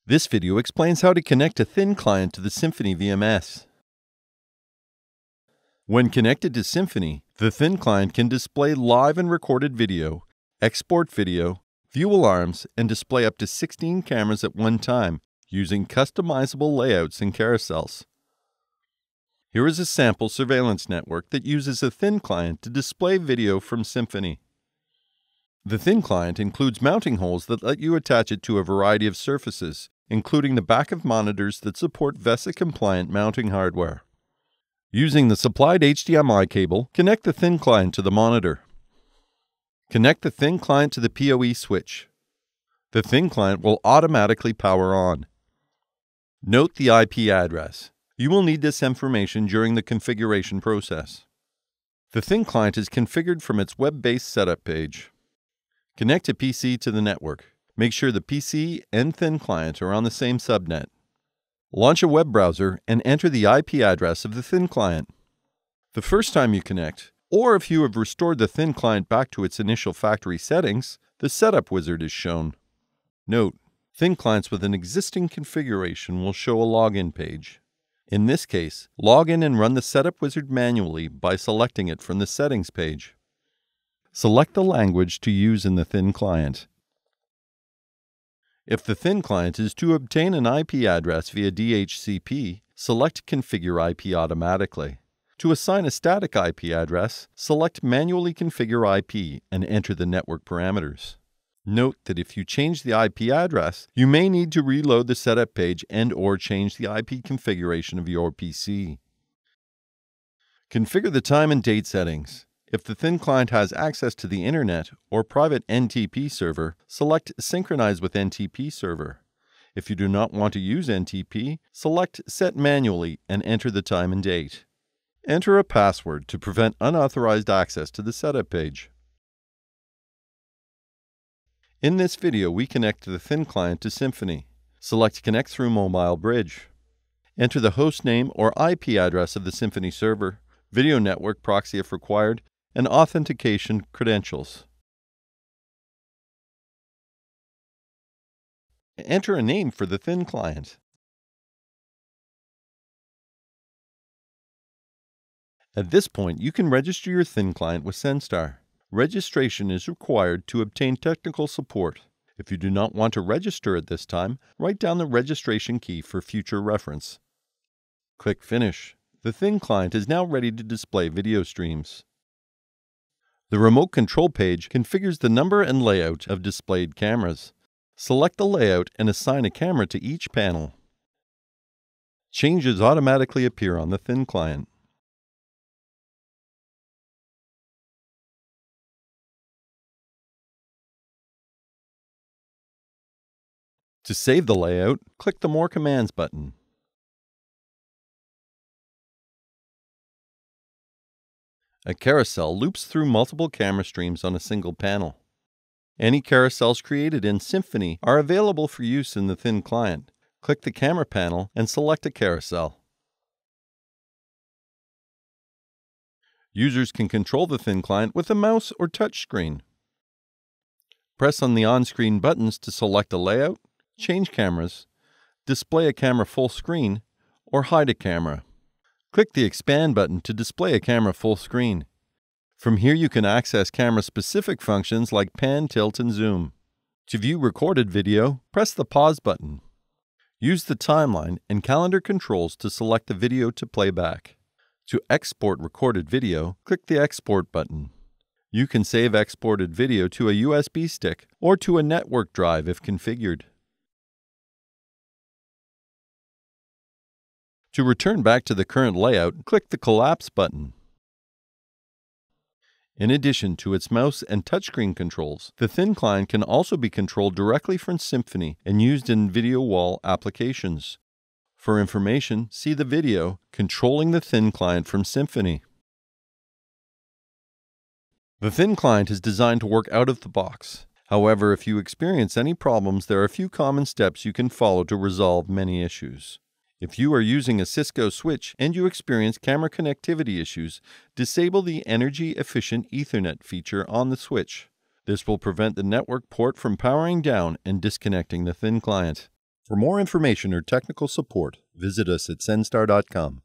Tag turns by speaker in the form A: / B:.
A: This video explains how to connect a thin client to the Symphony VMS. When connected to Symphony, the thin client can display live and recorded video, export video, view alarms, and display up to 16 cameras at one time using customizable layouts and carousels. Here is a sample surveillance network that uses a thin client to display video from Symphony. The thin client includes mounting holes that let you attach it to a variety of surfaces, including the back of monitors that support VESA-compliant mounting hardware. Using the supplied HDMI cable, connect the thin client to the monitor. Connect the thin client to the PoE switch. The thin client will automatically power on. Note the IP address. You will need this information during the configuration process. The thin client is configured from its web-based setup page. Connect a PC to the network. Make sure the PC and thin client are on the same subnet. Launch a web browser and enter the IP address of the thin client. The first time you connect, or if you have restored the thin client back to its initial factory settings, the setup wizard is shown. Note: thin clients with an existing configuration will show a login page. In this case, log in and run the setup wizard manually by selecting it from the settings page. Select the language to use in the thin client. If the thin client is to obtain an IP address via DHCP, select Configure IP automatically. To assign a static IP address, select Manually Configure IP and enter the network parameters. Note that if you change the IP address, you may need to reload the setup page and/or change the IP configuration of your PC. Configure the time and date settings. If the thin client has access to the internet or private NTP server, select Synchronize with NTP server. If you do not want to use NTP, select Set Manually and enter the time and date. Enter a password to prevent unauthorized access to the setup page. In this video, we connect the thin client to Symphony. Select Connect through Mobile Bridge. Enter the host name or IP address of the Symphony server, video network proxy if required, and authentication credentials. Enter a name for the thin client. At this point, you can register your thin client with Senstar. Registration is required to obtain technical support. If you do not want to register at this time, write down the registration key for future reference. Click Finish. The thin client is now ready to display video streams. The remote control page configures the number and layout of displayed cameras. Select the layout and assign a camera to each panel. Changes automatically appear on the thin client. To save the layout, click the More Commands button. A carousel loops through multiple camera streams on a single panel. Any carousels created in Symphony are available for use in the thin client. Click the camera panel and select a carousel. Users can control the thin client with a mouse or touch screen. Press on the on-screen buttons to select a layout, change cameras, display a camera full screen, or hide a camera. Click the Expand button to display a camera full screen. From here you can access camera-specific functions like pan, tilt, and zoom. To view recorded video, press the Pause button. Use the timeline and calendar controls to select the video to play back. To export recorded video, click the Export button. You can save exported video to a USB stick or to a network drive if configured. To return back to the current layout, click the Collapse button. In addition to its mouse and touchscreen controls, the thin client can also be controlled directly from Symphony and used in video wall applications. For information, see the video, Controlling the Thin Client from Symphony. The thin client is designed to work out of the box. However, if you experience any problems, there are a few common steps you can follow to resolve many issues. If you are using a Cisco switch and you experience camera connectivity issues, disable the Energy-Efficient Ethernet feature on the switch. This will prevent the network port from powering down and disconnecting the thin client. For more information or technical support, visit us at senstar.com.